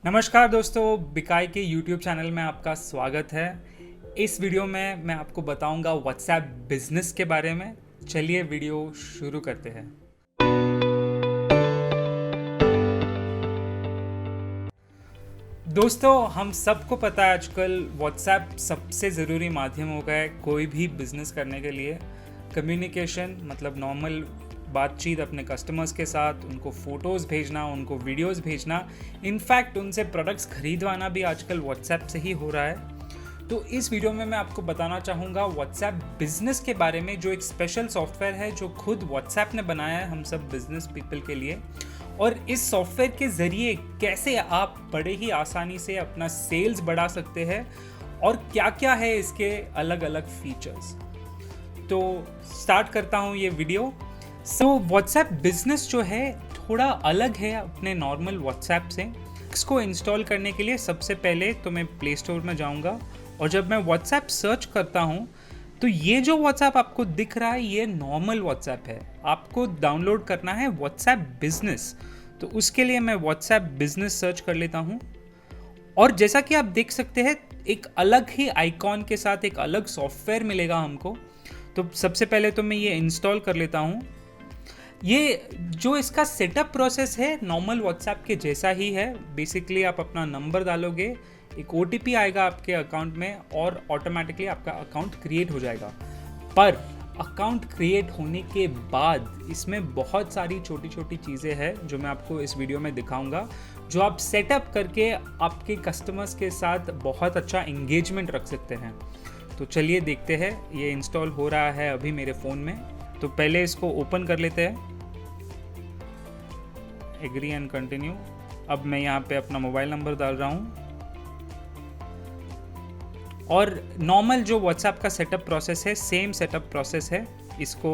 नमस्कार दोस्तों, बिकाई के YouTube चैनल में आपका स्वागत है। इस वीडियो में मैं आपको बताऊंगा व्हाट्सएप बिजनेस के बारे में। चलिए वीडियो शुरू करते हैं। दोस्तों, हम सबको पता है आजकल व्हाट्सएप सबसे ज़रूरी माध्यम हो गया है कोई भी बिजनेस करने के लिए। कम्युनिकेशन मतलब नॉर्मल बातचीत अपने कस्टमर्स के साथ, उनको फ़ोटोज़ भेजना, उनको वीडियोस भेजना, इनफैक्ट उनसे प्रोडक्ट्स खरीदवाना भी आजकल व्हाट्सएप से ही हो रहा है। तो इस वीडियो में मैं आपको बताना चाहूँगा व्हाट्सएप बिजनेस के बारे में, जो एक स्पेशल सॉफ्टवेयर है जो खुद व्हाट्सएप ने बनाया है हम सब बिजनेस पीपल के लिए। और इस सॉफ्टवेयर के ज़रिए कैसे आप बड़े ही आसानी से अपना सेल्स बढ़ा सकते हैं और क्या क्या है इसके अलग अलग फीचर्स। तो स्टार्ट करता हूँ ये वीडियो। व्हाट्सएप बिजनेस जो है थोड़ा अलग है अपने नॉर्मल व्हाट्सएप से। इसको इंस्टॉल करने के लिए सबसे पहले तो मैं प्ले स्टोर में जाऊँगा और जब मैं व्हाट्सएप सर्च करता हूँ तो ये जो व्हाट्सएप आपको दिख रहा है ये नॉर्मल व्हाट्सएप है। आपको डाउनलोड करना है व्हाट्सएप बिजनेस, तो उसके लिए मैं व्हाट्सएप बिजनेस सर्च कर लेता हूँ। और जैसा कि आप देख सकते हैं एक अलग ही आइकॉन के साथ एक अलग सॉफ्टवेयर मिलेगा हमको। तो सबसे पहले तो मैं ये इंस्टॉल कर लेता हूँ। ये जो इसका सेटअप प्रोसेस है नॉर्मल व्हाट्सएप के जैसा ही है। बेसिकली आप अपना नंबर डालोगे, एक OTP आएगा आपके अकाउंट में और ऑटोमेटिकली आपका अकाउंट क्रिएट हो जाएगा। पर अकाउंट क्रिएट होने के बाद इसमें बहुत सारी छोटी छोटी चीज़ें हैं जो मैं आपको इस वीडियो में दिखाऊंगा, जो आप सेटअप करके आपके कस्टमर्स के साथ बहुत अच्छा एंगेजमेंट रख सकते हैं। तो चलिए देखते हैं। ये इंस्टॉल हो रहा है अभी मेरे फ़ोन में। तो पहले इसको ओपन कर लेते हैं, एग्री एंड कंटिन्यू। अब मैं यहाँ पे अपना मोबाइल नंबर डाल रहा हूँ और नॉर्मल जो व्हाट्सएप का सेटअप प्रोसेस है सेम सेटअप प्रोसेस है। इसको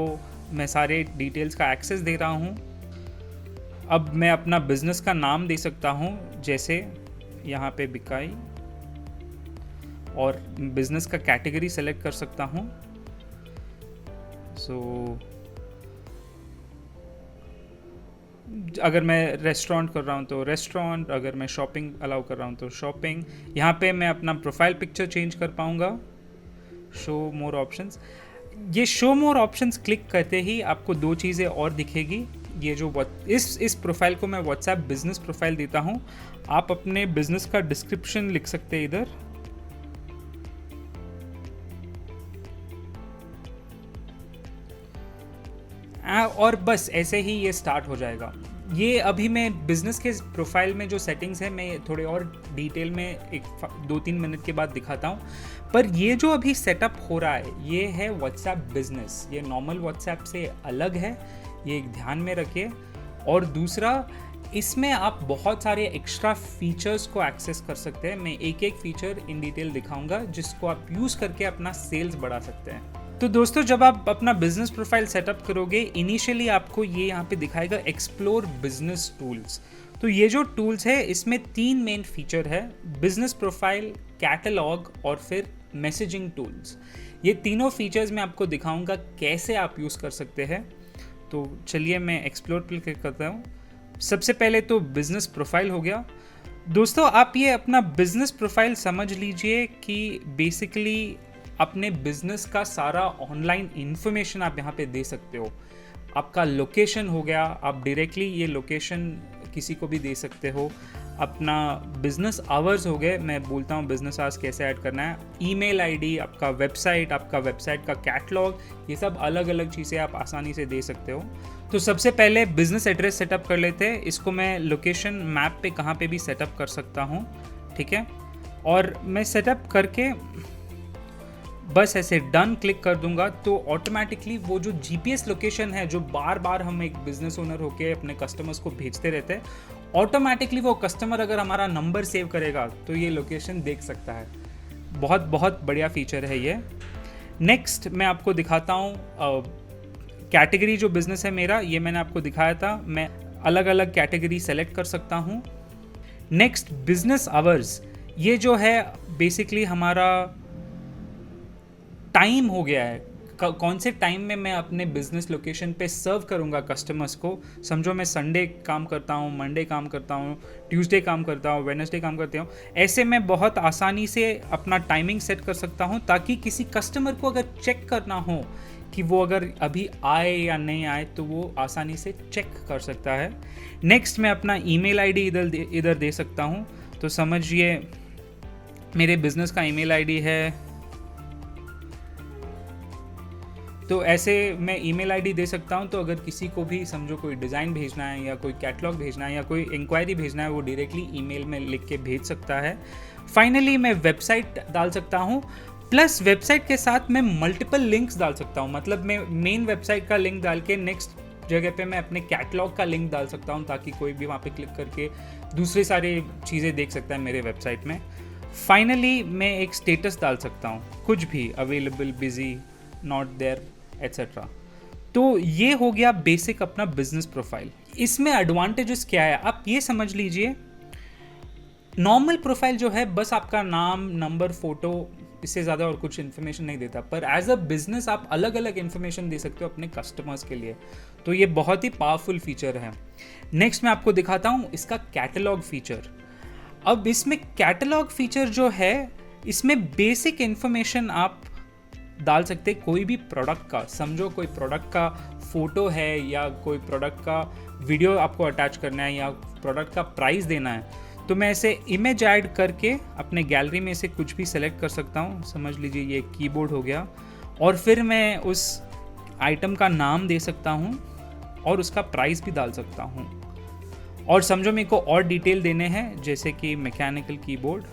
मैं सारे डिटेल्स का एक्सेस दे रहा हूँ। अब मैं अपना बिजनेस का नाम दे सकता हूँ, जैसे यहाँ पे बिकाई, और बिजनेस का कैटेगरी सेलेक्ट कर सकता हूँ। अगर मैं रेस्टोरेंट कर रहा हूँ तो रेस्टोरेंट, अगर मैं शॉपिंग अलाउ कर रहा हूँ तो शॉपिंग। यहाँ पे मैं अपना प्रोफाइल पिक्चर चेंज कर पाऊँगा। शो मोर ऑप्शंस, ये शो मोर ऑप्शंस क्लिक करते ही आपको दो चीज़ें और दिखेगी। ये जो इस प्रोफाइल को मैं व्हाट्सएप बिजनेस प्रोफाइल देता हूँ। आप अपने बिजनेस का डिस्क्रिप्शन लिख सकते हैं इधर। और बस ऐसे ही ये स्टार्ट हो जाएगा। ये अभी मैं बिजनेस के प्रोफाइल में जो सेटिंग्स है मैं थोड़े और डिटेल में एक 2-3 मिनट के बाद दिखाता हूँ। पर ये जो अभी सेटअप हो रहा है ये है व्हाट्सएप बिजनेस। ये नॉर्मल व्हाट्सएप से अलग है, ये एक ध्यान में रखिए। और दूसरा, इसमें आप बहुत सारे एक्स्ट्रा फीचर्स को एक्सेस कर सकते हैं। मैं एक एक फीचर इन डिटेल दिखाऊंगा जिसको आप यूज़ करके अपना सेल्स बढ़ा सकते हैं। तो दोस्तों, जब आप अपना बिजनेस प्रोफाइल सेटअप करोगे इनिशियली आपको ये यहाँ पे दिखाएगा एक्सप्लोर बिजनेस टूल्स। तो ये जो टूल्स है इसमें 3 मेन फीचर है, बिजनेस प्रोफाइल, कैटलॉग और फिर मैसेजिंग टूल्स। ये तीनों फीचर्स मैं आपको दिखाऊंगा कैसे आप यूज़ कर सकते हैं। तो चलिए मैं एक्सप्लोर पर क्लिक करता हूँ। सबसे पहले तो बिजनेस प्रोफाइल हो गया। दोस्तों, आप ये अपना बिजनेस प्रोफाइल समझ लीजिए कि बेसिकली अपने बिजनेस का सारा ऑनलाइन इन्फॉर्मेशन आप यहाँ पे दे सकते हो। आपका लोकेशन हो गया, आप डायरेक्टली ये लोकेशन किसी को भी दे सकते हो। अपना बिजनेस आवर्स हो गए, मैं बोलता हूँ बिजनेस आवर्स कैसे ऐड करना है। ईमेल आईडी, आपका वेबसाइट का कैटलॉग, ये सब अलग अलग चीज़ें आप आसानी से दे सकते हो। तो सबसे पहले बिजनेस एड्रेस सेटअप कर लेते हैं। इसको मैं लोकेशन मैप पे कहाँ पे भी सेटअप कर सकता हूँ, ठीक है। और मैं सेटअप करके बस ऐसे डन क्लिक कर दूंगा तो ऑटोमेटिकली वो जो GPS लोकेशन है जो बार बार हम एक बिजनेस ओनर होके अपने कस्टमर्स को भेजते रहते हैं, ऑटोमेटिकली वो कस्टमर अगर हमारा नंबर सेव करेगा तो ये लोकेशन देख सकता है। बहुत बहुत बढ़िया फीचर है ये। नेक्स्ट मैं आपको दिखाता हूँ कैटेगरी। जो बिजनेस है मेरा, ये मैंने आपको दिखाया था, मैं अलग अलग कैटेगरी सेलेक्ट कर सकता हूँ। नेक्स्ट बिजनेस आवर्स, ये जो है बेसिकली हमारा टाइम हो गया है कौन से टाइम में मैं अपने बिजनेस लोकेशन पे सर्व करूँगा कस्टमर्स को। समझो मैं संडे काम करता हूँ, मंडे काम करता हूँ, ट्यूसडे काम करता हूँ, वेडनेसडे काम करता हूँ। ऐसे मैं बहुत आसानी से अपना टाइमिंग सेट कर सकता हूँ ताकि किसी कस्टमर को अगर चेक करना हो कि वो अगर अभी आए या नहीं आए तो वो आसानी से चेक कर सकता है। नेक्स्ट मैं अपना ईमेल आईडी इधर दे सकता हूँ। तो समझिए मेरे बिजनेस का ईमेल आईडी है, तो ऐसे मैं ईमेल आईडी दे सकता हूँ। तो अगर किसी को भी समझो कोई डिज़ाइन भेजना है या कोई कैटलॉग भेजना है या कोई इंक्वायरी भेजना है, वो डायरेक्टली ईमेल में लिख के भेज सकता है। फाइनली मैं वेबसाइट डाल सकता हूँ, प्लस वेबसाइट के साथ मैं मल्टीपल लिंक्स डाल सकता हूँ। मतलब मैं मेन वेबसाइट का लिंक डाल के नेक्स्ट जगह पे मैं अपने कैटलॉग का लिंक डाल सकता हूँ ताकि कोई भी वहाँ पे क्लिक करके दूसरी सारी चीज़ें देख सकता है मेरे वेबसाइट में। फाइनली मैं एक स्टेटस डाल सकता हूँ, कुछ भी, available, busy, not there, etcetera. तो ये हो गया बेसिक अपना बिजनेस प्रोफाइल। इसमें एडवांटेजेस क्या है आप ये समझ लीजिए। नॉर्मल प्रोफाइल जो है बस आपका नाम, नंबर, फोटो, इससे ज़्यादा और कुछ इन्फॉर्मेशन नहीं देता। पर एज अ बिजनेस आप अलग अलग इन्फॉर्मेशन दे सकते हो अपने कस्टमर्स के लिए, तो ये बहुत ही पावरफुल फीचर है। नेक्स्ट मैं आपको दिखाता हूँ इसका कैटलॉग फीचर। अब इसमें कैटलॉग फीचर जो है, इसमें बेसिक इन्फॉर्मेशन आप डाल सकते हैं कोई भी प्रोडक्ट का। समझो कोई प्रोडक्ट का फोटो है या कोई प्रोडक्ट का वीडियो आपको अटैच करना है या प्रोडक्ट का प्राइस देना है, तो मैं ऐसे इमेज ऐड करके अपने गैलरी में से कुछ भी सेलेक्ट कर सकता हूँ। समझ लीजिए ये कीबोर्ड हो गया, और फिर मैं उस आइटम का नाम दे सकता हूँ और उसका प्राइस भी डाल सकता हूँ। और समझो मेरे को और डिटेल देने हैं, जैसे कि मैकेनिकल कीबोर्ड,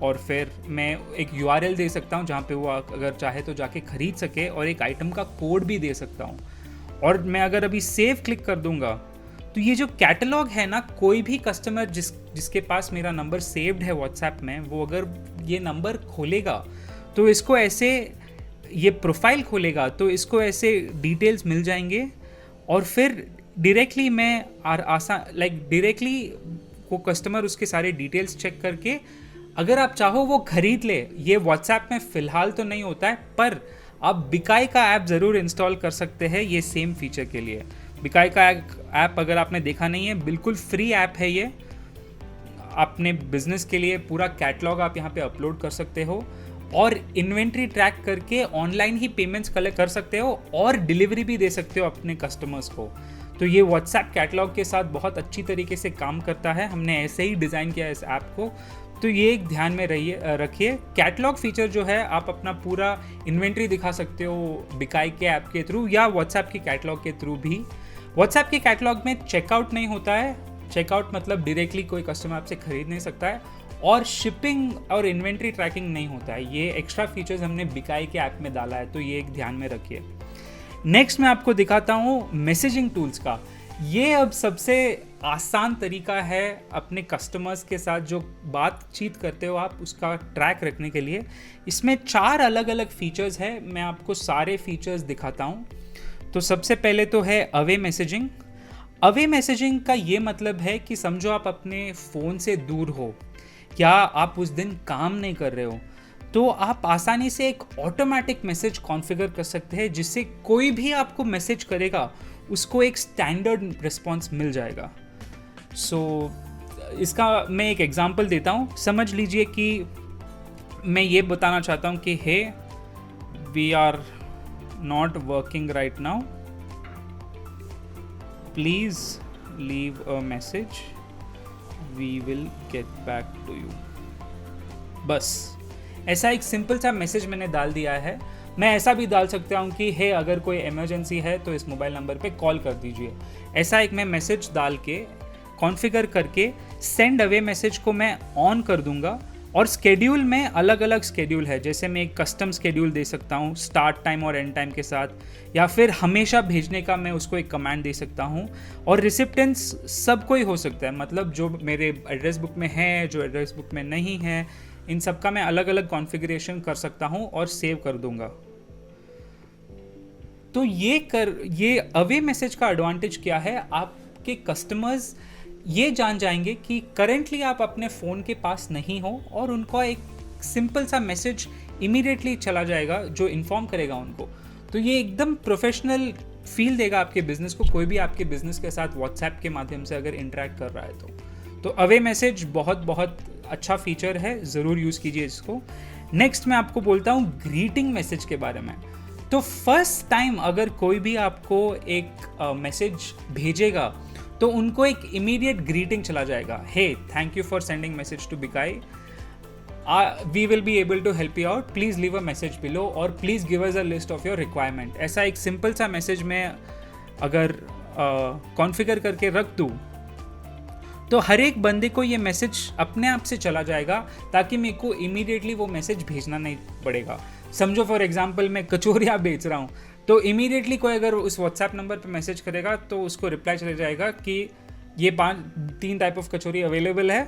और फिर मैं एक URL दे सकता हूँ जहाँ पे वो अगर चाहे तो जाके खरीद सके, और एक आइटम का कोड भी दे सकता हूँ। और मैं अगर अभी सेव क्लिक कर दूंगा तो ये जो कैटलॉग है ना, कोई भी कस्टमर जिसके पास मेरा नंबर सेव्ड है व्हाट्सएप में, वो अगर ये नंबर खोलेगा तो इसको ऐसे, ये प्रोफाइल खोलेगा तो इसको ऐसे डिटेल्स मिल जाएंगे। और फिर डायरेक्टली मैं डायरेक्टली वो कस्टमर उसके सारे डिटेल्स चेक करके, अगर आप चाहो वो खरीद ले। ये व्हाट्सएप में फ़िलहाल तो नहीं होता है, पर आप बिकाई का ऐप ज़रूर इंस्टॉल कर सकते हैं ये सेम फीचर के लिए। बिकाई का ऐप अगर आपने देखा नहीं है, बिल्कुल फ्री ऐप है ये। अपने बिजनेस के लिए पूरा कैटलॉग आप यहाँ पे अपलोड कर सकते हो और इन्वेंट्री ट्रैक करके ऑनलाइन ही पेमेंट्स कलेक्ट कर सकते हो और डिलीवरी भी दे सकते हो अपने कस्टमर्स को। तो ये व्हाट्सएप कैटलॉग के साथ बहुत अच्छी तरीके से काम करता है। हमने ऐसे ही डिज़ाइन किया इस ऐप को, तो ये एक ध्यान में रखिए। कैटलॉग फीचर जो है, आप अपना पूरा इन्वेंट्री दिखा सकते हो बिकाई के ऐप के थ्रू या व्हाट्सएप के कैटलॉग के थ्रू भी। व्हाट्सएप के कैटलॉग में चेकआउट नहीं होता है। चेकआउट मतलब डायरेक्टली कोई कस्टमर आपसे खरीद नहीं सकता है, और शिपिंग और इन्वेंट्री ट्रैकिंग नहीं होता है। ये एक्स्ट्रा फीचर्स हमने बिकाई के ऐप में डाला है, तो ये एक ध्यान में रखिए। नेक्स्ट मैं आपको दिखाता हूँ मैसेजिंग टूल्स का। ये अब सबसे आसान तरीका है अपने कस्टमर्स के साथ जो बातचीत करते हो आप, उसका ट्रैक रखने के लिए। इसमें 4 अलग अलग फीचर्स है, मैं आपको सारे फीचर्स दिखाता हूँ। तो सबसे पहले तो है अवे मैसेजिंग। अवे मैसेजिंग का ये मतलब है कि समझो आप अपने फ़ोन से दूर हो या आप उस दिन काम नहीं कर रहे हो, तो आप आसानी से एक ऑटोमेटिक मैसेज कॉन्फ़िगर कर सकते हैं, जिससे कोई भी आपको मैसेज करेगा उसको एक स्टैंडर्ड रिस्पॉन्स मिल जाएगा। इसका मैं एक एग्जांपल देता हूँ। समझ लीजिए कि मैं ये बताना चाहता हूँ कि hey, we are not working right now, please leave a message, we will get back to you. बस ऐसा एक सिंपल सा मैसेज मैंने डाल दिया है। मैं ऐसा भी डाल सकता हूँ कि हे, अगर कोई इमरजेंसी है तो इस मोबाइल नंबर पे कॉल कर दीजिए। ऐसा एक मैं मैसेज डाल के कॉन्फ़िगर करके सेंड अवे मैसेज को मैं ऑन कर दूंगा। और स्केड्यूल में अलग अलग स्केड्यूल है, जैसे मैं एक कस्टम स्केड्यूल दे सकता हूँ स्टार्ट टाइम और एंड टाइम के साथ, या फिर हमेशा भेजने का मैं उसको एक कमांड दे सकता हूँ। और रिसिप्टेंस सब कोई हो सकता है, मतलब जो मेरे एड्रेस बुक में है, जो एड्रेस बुक में नहीं है, इन सब का मैं अलग अलग कॉन्फ़िगरेशन कर सकता हूँ और सेव कर दूंगा। तो ये अवे मैसेज का एडवांटेज क्या है, आपके कस्टमर्स ये जान जाएंगे कि करेंटली आप अपने फ़ोन के पास नहीं हो और उनको एक सिंपल सा मैसेज इमीडिएटली चला जाएगा, जो इन्फॉर्म करेगा उनको। तो ये एकदम प्रोफेशनल फील देगा आपके बिजनेस को, कोई भी आपके बिजनेस के साथ व्हाट्सएप के माध्यम से अगर इंटरेक्ट कर रहा है तो अवे मैसेज बहुत बहुत अच्छा फीचर है, ज़रूर यूज़ कीजिए इसको। नेक्स्ट मैं आपको बोलता हूँ ग्रीटिंग मैसेज के बारे में। तो फर्स्ट टाइम अगर कोई भी आपको एक मैसेज भेजेगा तो उनको एक इमीडिएट ग्रीटिंग चला जाएगा, hey thank you for sending message to बिकाई, we will be able to help you out, please leave a message below और please give us a list of your requirement. ऐसा एक सिंपल सा message मैं अगर configure करके रख दूँ तो हर एक बंदे को ये मैसेज अपने आप से चला जाएगा, ताकि मेरे को इमीडिएटली वो मैसेज भेजना नहीं पड़ेगा। समझो फॉर एग्जांपल मैं कचौरियाँ बेच रहा हूँ, तो इमीडिएटली कोई अगर उस व्हाट्सएप नंबर पे मैसेज करेगा तो उसको रिप्लाई चला जाएगा कि ये 3 टाइप ऑफ कचौरी अवेलेबल है,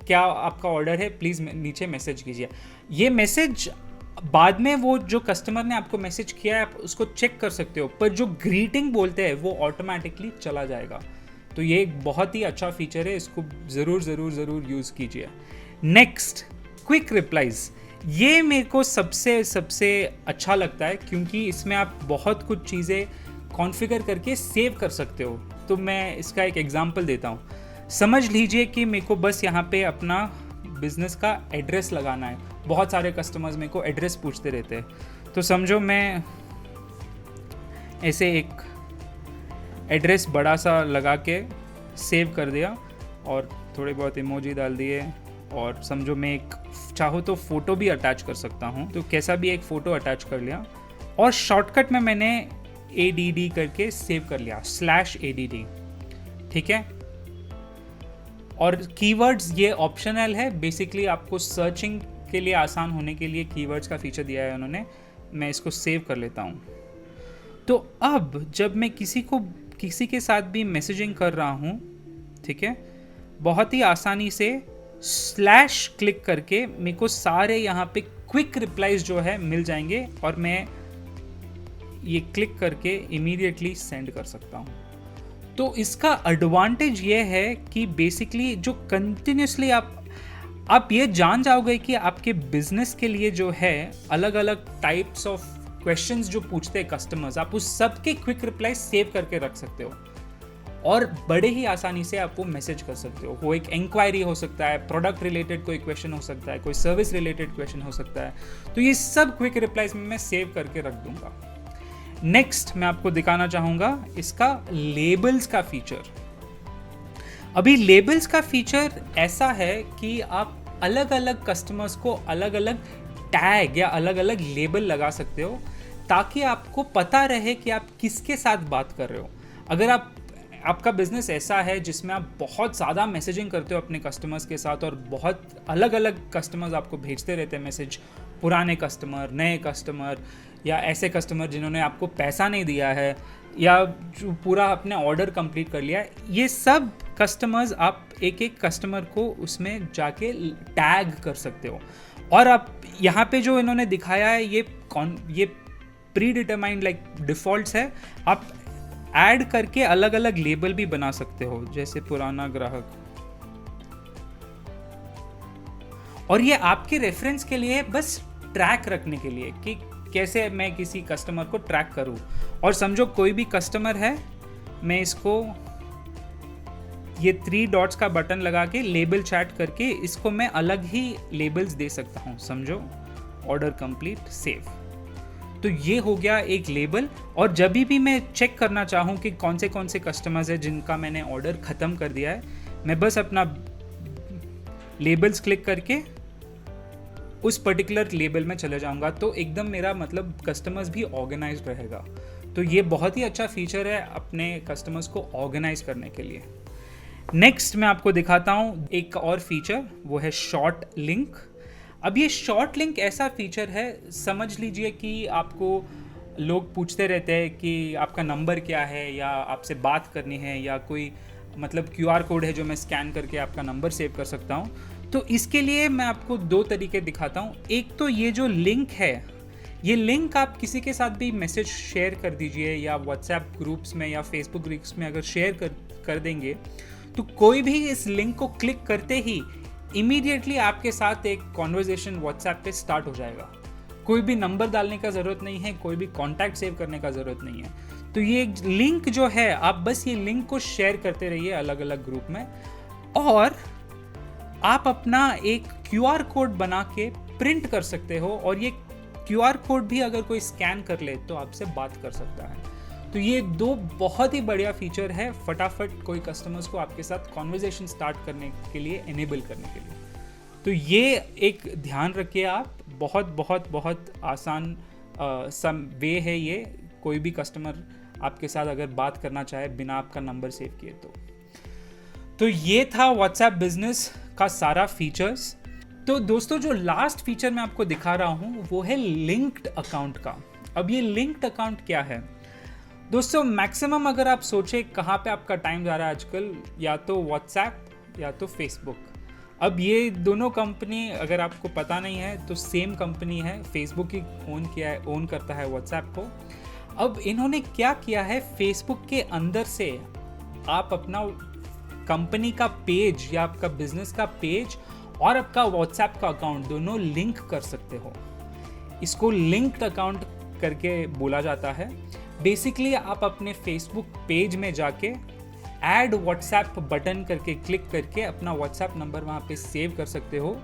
क्या आपका ऑर्डर है, प्लीज़ नीचे मैसेज कीजिए। ये मैसेज बाद में वो जो कस्टमर ने आपको मैसेज किया है आप उसको चेक कर सकते हो, पर जो ग्रीटिंग बोलते हैं वो ऑटोमेटिकली चला जाएगा। तो ये एक बहुत ही अच्छा फीचर है, इसको ज़रूर यूज़ कीजिए। Next, quick replies. ये मेरे को सबसे अच्छा लगता है, क्योंकि इसमें आप बहुत कुछ चीज़ें कॉन्फ़िगर करके सेव कर सकते हो। तो मैं इसका एक एग्जांपल देता हूँ। समझ लीजिए कि मेरे को बस यहाँ पे अपना बिज़नेस का एड्रेस लगाना है। बहुत सारे कस्टमर्स मेरे को एड्रेस पूछते रहते हैं, तो समझो मैं ऐसे एक एड्रेस बड़ा सा लगा के सेव कर दिया और थोड़े बहुत इमोजी डाल दिए, और समझो मैं एक चाहो तो फ़ोटो भी अटैच कर सकता हूँ, तो कैसा भी एक फ़ोटो अटैच कर लिया और शॉर्टकट में मैंने ADD करके सेव कर लिया, /ADD, ठीक है। और कीवर्ड्स ये ऑप्शनल है, बेसिकली आपको सर्चिंग के लिए आसान होने के लिए कीवर्ड्स का फीचर दिया है उन्होंने। मैं इसको सेव कर लेता हूँ। तो अब जब मैं किसी के साथ भी मैसेजिंग कर रहा हूँ, ठीक है, बहुत ही आसानी से / क्लिक करके मेरे को सारे यहाँ पे क्विक रिप्लाईज जो है मिल जाएंगे और मैं ये क्लिक करके इमीडिएटली सेंड कर सकता हूँ। तो इसका एडवांटेज ये है कि बेसिकली जो कंटिन्यूसली आप ये जान जाओगे कि आपके बिजनेस के लिए जो है अलग अलग टाइप्स ऑफ क्वेश्चंस जो पूछते हैं कस्टमर्स, आप उस सब के क्विक रिप्लाई सेव करके रख सकते हो और बड़े ही आसानी से आप वो मैसेज कर सकते हो। वो एक इंक्वायरी हो सकता है, प्रोडक्ट रिलेटेड कोई क्वेश्चन हो सकता है, कोई सर्विस रिलेटेड क्वेश्चन हो सकता है, तो ये सब क्विक रिप्लाईज में मैं सेव करके रख दूंगा। नेक्स्ट मैं आपको दिखाना चाहूँगा इसका लेबल्स का फीचर। अभी लेबल्स का फीचर ऐसा है कि आप अलग अलग कस्टमर्स को अलग अलग टैग या अलग अलग लेबल लगा सकते हो, ताकि आपको पता रहे कि आप किसके साथ बात कर रहे हो। अगर आपका बिजनेस ऐसा है जिसमें आप बहुत ज़्यादा मैसेजिंग करते हो अपने कस्टमर्स के साथ और बहुत अलग अलग कस्टमर्स आपको भेजते रहते हैं मैसेज, पुराने कस्टमर, नए कस्टमर, या ऐसे कस्टमर जिन्होंने आपको पैसा नहीं दिया है या जो पूरा अपने ऑर्डर कंप्लीट कर लिया है, ये सब कस्टमर्स आप एक एक कस्टमर को उसमें जाके टैग कर सकते हो। और आप यहाँ पे जो इन्होंने दिखाया है ये प्री डिटरमाइंड लाइक डिफ़ॉल्ट्स है, आप ऐड करके अलग अलग लेबल भी बना सकते हो, जैसे पुराना ग्राहक, और ये आपके रेफरेंस के लिए बस ट्रैक रखने के लिए कि कैसे मैं किसी कस्टमर को ट्रैक करूं। और समझो कोई भी कस्टमर है, मैं इसको ये 3 डॉट्स का बटन लगा के लेबल चैट करके इसको मैं अलग ही लेबल्स दे सकता हूँ। समझो ऑर्डर कंप्लीट, सेव, तो ये हो गया एक लेबल। और जब भी मैं चेक करना चाहूँ कि कौन से कस्टमर्स हैं जिनका मैंने ऑर्डर ख़त्म कर दिया है, मैं बस अपना लेबल्स क्लिक करके उस पर्टिकुलर लेबल में चले जाऊँगा, तो एकदम मेरा मतलब कस्टमर्स भी ऑर्गेनाइज्ड रहेगा। तो ये बहुत ही अच्छा फीचर है अपने कस्टमर्स को ऑर्गेनाइज करने के लिए। नेक्स्ट मैं आपको दिखाता हूँ एक और फीचर, वो है शॉर्ट लिंक। अब ये शॉर्ट लिंक ऐसा फीचर है, समझ लीजिए कि आपको लोग पूछते रहते हैं कि आपका नंबर क्या है या आपसे बात करनी है या कोई मतलब QR कोड है जो मैं स्कैन करके आपका नंबर सेव कर सकता हूँ। तो इसके लिए मैं आपको 2 तरीके दिखाता हूँ। एक तो ये जो लिंक है, ये लिंक आप किसी के साथ भी मैसेज शेयर कर दीजिए या व्हाट्सएप ग्रुप्स में या फेसबुक ग्रुप्स में अगर शेयर कर देंगे, तो कोई भी इस लिंक को क्लिक करते ही इमीडिएटली आपके साथ एक कॉन्वर्जेशन व्हाट्सएप पे स्टार्ट हो जाएगा। कोई भी नंबर डालने का ज़रूरत नहीं है, कोई भी कॉन्टैक्ट सेव करने का ज़रूरत नहीं है। तो ये लिंक जो है, आप बस ये लिंक को शेयर करते रहिए अलग अलग ग्रुप में, और आप अपना एक QR कोड बना के प्रिंट कर सकते हो, और ये QR कोड भी अगर कोई स्कैन कर ले तो आपसे बात कर सकता है। तो ये दो बहुत ही बढ़िया फीचर है फटाफट कोई कस्टमर्स को आपके साथ कॉन्वर्जेशन स्टार्ट करने के लिए, एनेबल करने के लिए। तो ये एक ध्यान रखिए आप, बहुत बहुत बहुत आसान सम वे है ये, कोई भी कस्टमर आपके साथ अगर बात करना चाहे बिना आपका नंबर सेव किए तो ये था व्हाट्सएप बिजनेस का सारा फीचर्स। तो दोस्तों जो लास्ट फीचर मैं आपको दिखा रहा हूँ वो है लिंक्ड अकाउंट का। अब ये लिंक्ड अकाउंट क्या है दोस्तों? मैक्सिमम अगर आप सोचे कहाँ पे आपका टाइम जा रहा है आजकल, या तो व्हाट्सएप या तो फेसबुक। अब ये दोनों कंपनी अगर आपको पता नहीं है तो सेम कंपनी है, फेसबुक ही ओन करता है व्हाट्सएप को। अब इन्होंने क्या किया है, फेसबुक के अंदर से आप अपना कंपनी का पेज या आपका बिजनेस का पेज और आपका व्हाट्सएप का अकाउंट दोनों लिंक कर सकते हो। इसको लिंक्ड अकाउंट करके बोला जाता है। बेसिकली आप अपने फेसबुक पेज में जाके ऐड व्हाट्सएप बटन करके क्लिक करके अपना व्हाट्सएप नंबर वहाँ पे सेव कर सकते हो।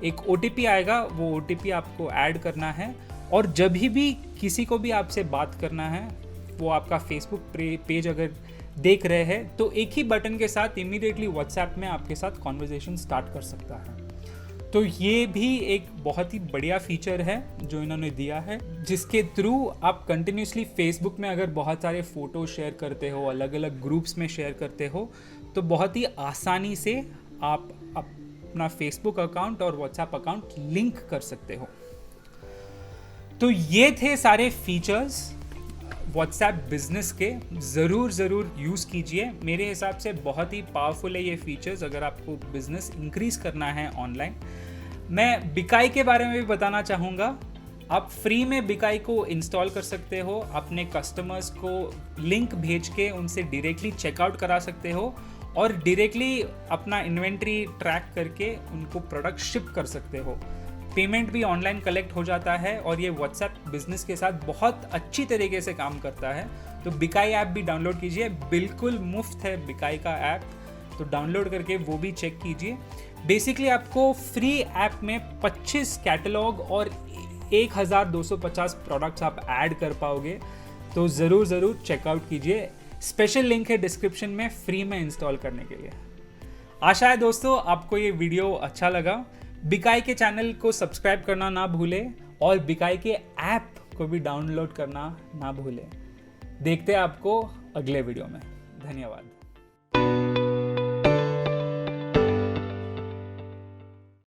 एक OTP आएगा, वो OTP आपको ऐड करना है, और जब भी किसी को भी आपसे बात करना है, वो आपका फेसबुक पेज अगर देख रहे हैं तो एक ही बटन के साथ इमीडिएटली व्हाट्सएप में आपके साथ कॉन्वर्जेशन स्टार्ट कर सकता है। तो ये भी एक बहुत ही बढ़िया फीचर है जो इन्होंने दिया है, जिसके थ्रू आप कंटिन्यूसली फेसबुक में अगर बहुत सारे फ़ोटो शेयर करते हो, अलग अलग ग्रुप्स में शेयर करते हो, तो बहुत ही आसानी से आप अपना फेसबुक अकाउंट और व्हाट्सएप अकाउंट लिंक कर सकते हो। तो ये थे सारे फीचर्स व्हाट्सएप बिजनेस के। ज़रूर यूज़ कीजिए, मेरे हिसाब से बहुत ही पावरफुल है ये फीचर्स अगर आपको बिजनेस इंक्रीज करना है ऑनलाइन। मैं बिकाई के बारे में भी बताना चाहूँगा। आप फ्री में बिकाई को इंस्टॉल कर सकते हो, अपने कस्टमर्स को लिंक भेज के उनसे डायरेक्टली चेकआउट करा सकते हो, और डायरेक्टली अपना इन्वेंट्री ट्रैक करके उनको प्रोडक्ट शिप कर सकते हो। पेमेंट भी ऑनलाइन कलेक्ट हो जाता है, और ये व्हाट्सएप बिजनेस के साथ बहुत अच्छी तरीके से काम करता है। तो बिकाई ऐप भी डाउनलोड कीजिए, बिल्कुल मुफ्त है बिकाई का ऐप, तो डाउनलोड करके वो भी चेक कीजिए। बेसिकली आपको फ्री ऐप में 25 कैटलॉग और 1250 प्रोडक्ट्स आप ऐड कर पाओगे। तो ज़रूर चेकआउट कीजिए, स्पेशल लिंक है डिस्क्रिप्शन में फ्री में इंस्टॉल करने के लिए। आशा है दोस्तों आपको ये वीडियो अच्छा लगा। बिकाई के चैनल को सब्सक्राइब करना ना भूलें, और बिकाई के ऐप को भी डाउनलोड करना ना भूलें। देखते हैं आपको अगले वीडियो में। धन्यवाद।